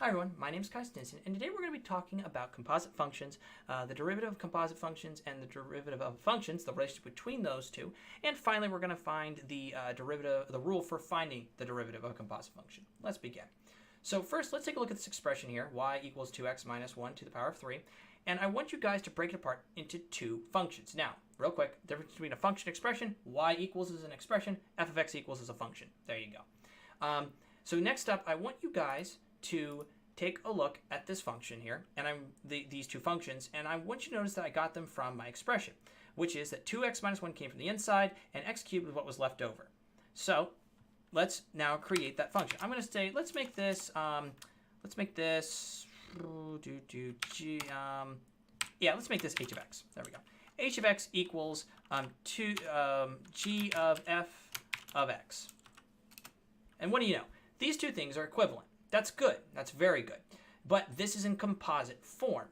Hi everyone, my name is Kai Stinson, and today we're going to be talking about composite functions, the derivative of composite functions and the derivative of functions, the relationship between those two, and finally we're going to find the the rule for finding the derivative of a composite function. Let's begin. So first, let's take a look at this expression here, y equals 2x minus 1 to the power of 3, and I want you guys to break it apart into two functions. Now, real quick, the difference between a function expression, y equals is an expression, f of x equals is a function. There you go. So next up, I want you guys to take a look at this function here, and these two functions, and I want you to notice that I got them from my expression, which is that 2x minus 1 came from the inside, and x cubed is what was left over. So let's now create that function. I'm going to say, let's make this let's make this h of x. There we go. H of x equals g of f of x. And what do you know? These two things are equivalent. That's good. That's very good. But this is in composite form.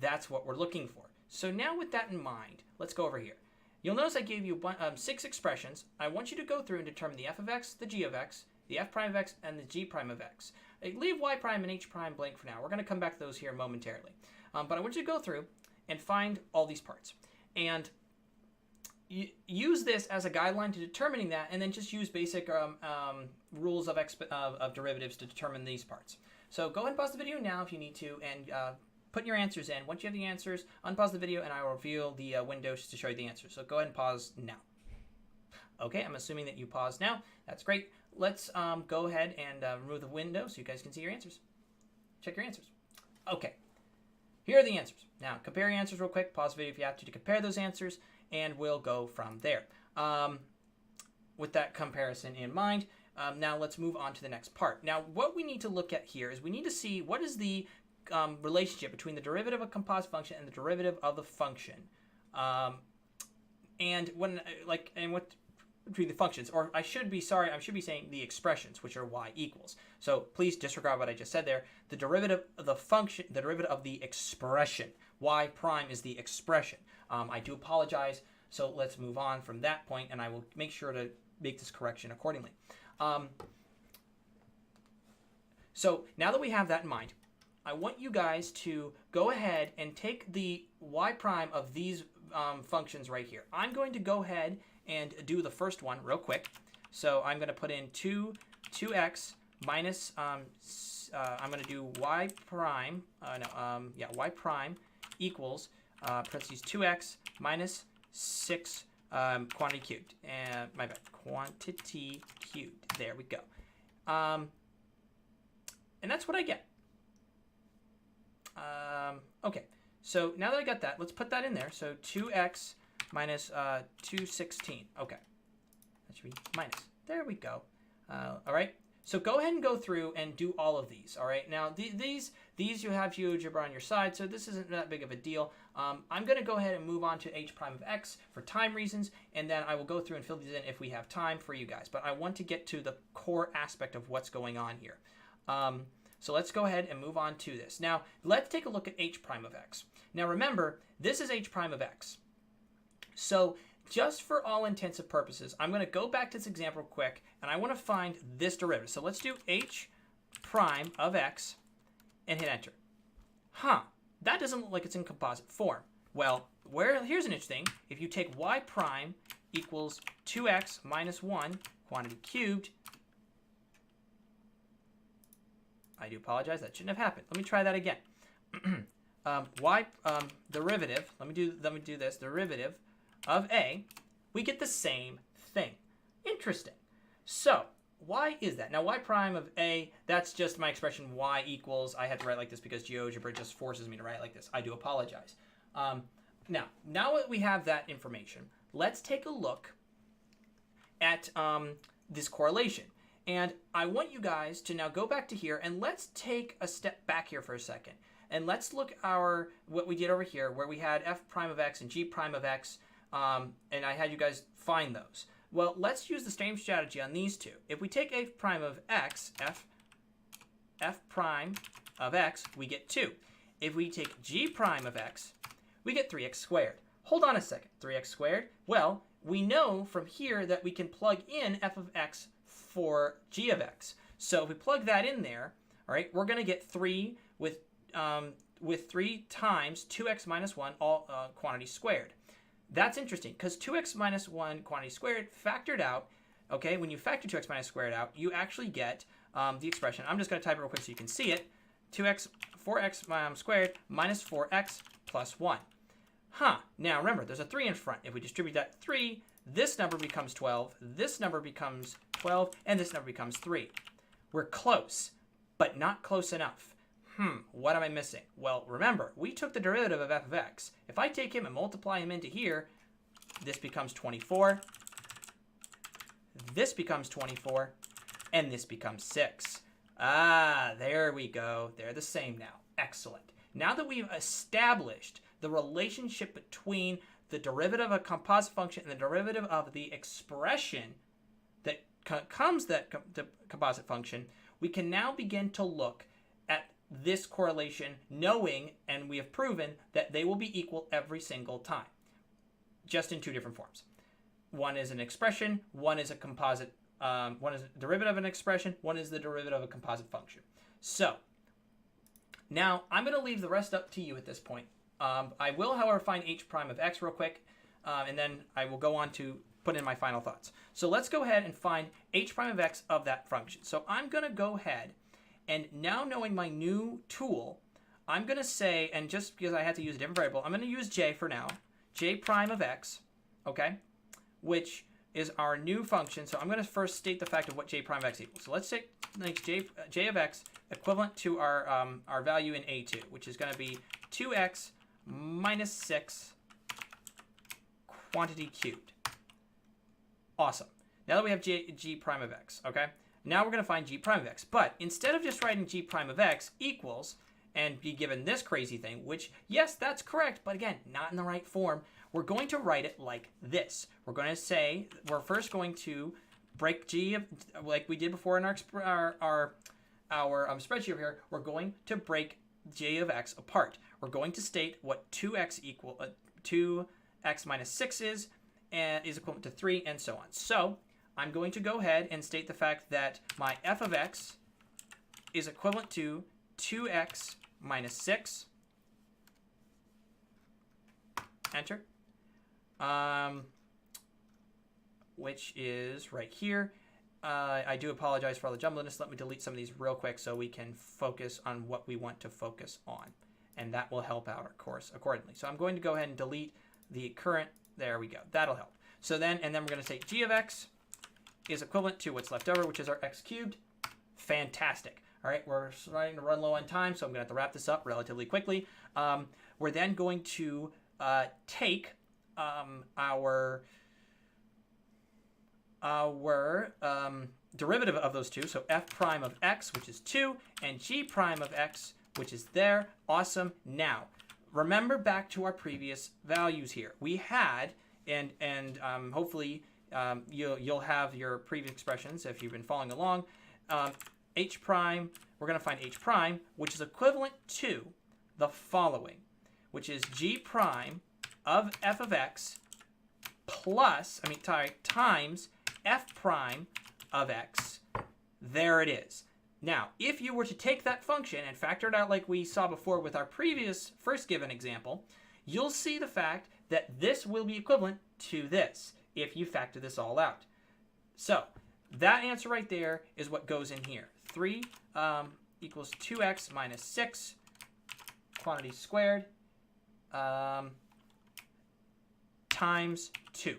That's what we're looking for. So now with that in mind, let's go over here. You'll notice I gave you 6 expressions. I want you to go through and determine the f of x, the g of x, the f prime of x, and the g prime of x. Leave y prime and h prime blank for now. We're going to come back to those here momentarily. But I want you to go through and find all these parts. And use this as a guideline to determining that, and then just use basic rules of derivatives to determine these parts. So go ahead and pause the video now if you need to, and put your answers in. Once you have the answers, unpause the video, and I will reveal the windows to show you the answers. So go ahead and pause now. Okay, I'm assuming that you paused now. That's great. Let's go ahead and remove the window so you guys can see your answers. Check your answers. Okay, here are the answers. Now, compare your answers real quick. Pause the video if you have to compare those answers, and we'll go from there. With that comparison in mind, now let's move on to the next part. Now, what we need to look at here is we need to see what is the relationship between the derivative of a composite function and the derivative of the function, between the functions, or I should be saying the expressions, which are y equals. So please disregard what I just said there. The derivative of the function, the derivative of the expression, y prime is the expression. I do apologize, so let's move on from that point, and I will make sure to make this correction accordingly. So now that we have that in mind, I want you guys to go ahead and take the y prime of these functions right here. I'm going to go ahead and do the first one real quick. So I'm going to put in 2x minus, I'm going to do y prime, y prime equals, parentheses 2x minus 6 quantity cubed. And my bad, quantity cubed. There we go. And that's what I get. Okay, so now that I got that, let's put that in there. So 2x minus 216. Okay, that should be minus. There we go. All right. So go ahead and go through and do all of these. All right. Now these you have Algebra on your side, so this isn't that big of a deal. I'm going to go ahead and move on to h prime of x for time reasons, and then I will go through and fill these in if we have time for you guys. But I want to get to the core aspect of what's going on here. So let's go ahead and move on to this. Now let's take a look at h prime of x. Now remember, this is h prime of x. So just for all intents and purposes, I'm going to go back to this example real quick, and I want to find this derivative. So let's do h prime of x and hit enter. That doesn't look like it's in composite form. Well, here's an interesting. If you take y prime equals 2x minus 1 quantity cubed, I do apologize, that shouldn't have happened. Let me try that again. Derivative, let me do this, derivative of a, we get the same thing. Interesting. So why is that? Now y prime of a, that's just my expression y equals, I had to write like this because GeoGebra just forces me to write like this. I do apologize. Now that we have that information, let's take a look at this correlation. And I want you guys to now go back to here, and let's take a step back here for a second. And let's look what we did over here, where we had f prime of x and g prime of x, and I had you guys find those. Well, let's use the same strategy on these two. If we take f prime of x, f prime of x, we get 2. If we take g prime of x, we get 3x squared. Hold on a second, 3x squared? Well, we know from here that we can plug in f of x for g of x. So if we plug that in there, all right, we're going to get 3 with 3 times 2x minus 1 all quantity squared. That's interesting because 2x minus 1 quantity squared factored out, okay, when you factor 2x minus squared out, you actually get the expression. I'm just going to type it real quick so you can see it. 4x squared minus 4x plus 1. Now remember, there's a 3 in front. If we distribute that 3, this number becomes 12, this number becomes 12, and this number becomes 3. We're close, but not close enough. What am I missing? Well, remember, we took the derivative of f of x. If I take him and multiply him into here, this becomes 24, this becomes 24, and this becomes 6. There we go. They're the same now. Excellent. Now that we've established the relationship between the derivative of a composite function and the derivative of the expression that comes that the composite function, we can now begin to look at this correlation, knowing, and we have proven, that they will be equal every single time, just in 2 different forms. One is an expression, one is a composite, one is a derivative of an expression, one is the derivative of a composite function. So, now I'm going to leave the rest up to you at this point. I will, however, find h prime of x real quick, and then I will go on to put in my final thoughts. So let's go ahead and find h prime of x of that function. So I'm going to go ahead, and now knowing my new tool, I'm going to say, and just because I had to use a different variable, I'm going to use j for now, j prime of x, okay, which is our new function. So I'm going to first state the fact of what j prime of x equals. So let's take j of x equivalent to our value in a2, which is going to be 2x minus 6 quantity cubed. Awesome. Now that we have g prime of x, okay? Now we're going to find g prime of x. But instead of just writing g prime of x equals and be given this crazy thing, which, yes, that's correct, but again, not in the right form, we're going to write it like this. We're going to say, we're first going to break g, like we did before in our spreadsheet over here, we're going to break j of x apart. We're going to state what 2x minus 6 is, and is equivalent to 3, and so on. So I'm going to go ahead and state the fact that my f of x is equivalent to 2x minus 6. Enter. Which is right here. I do apologize for all the jumbledness. Let me delete some of these real quick so we can focus on what we want to focus on. And that will help out our course accordingly. So I'm going to go ahead and delete the current. There we go. That'll help. So then, and then we're going to say g of x is equivalent to what's left over, which is our x cubed. Fantastic. All right, we're starting to run low on time, so I'm going to have to wrap this up relatively quickly. We're then going to take our derivative of those two, so f prime of x, which is 2, and g prime of x, which is there. Awesome. Now, remember back to our previous values here. We had, and hopefully you'll have your previous expressions if you've been following along. H prime, we're going to find h prime, which is equivalent to the following, which is g prime of f of x times f prime of x. There it is. Now, if you were to take that function and factor it out like we saw before with our previous first given example, you'll see the fact that this will be equivalent to this if you factor this all out. So that answer right there is what goes in here. 3 equals 2x minus 6 quantity squared times 2.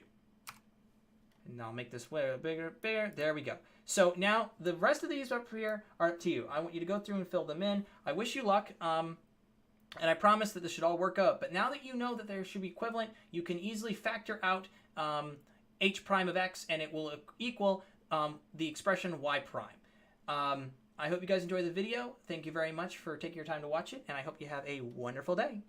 And I'll make this way bigger. There we go. So now the rest of these up here are up to you. I want you to go through and fill them in. I wish you luck. And I promise that this should all work out. But now that you know that they should be equivalent, you can easily factor out h prime of x, and it will equal the expression y prime. I hope you guys enjoyed the video. Thank you very much for taking your time to watch it, and I hope you have a wonderful day.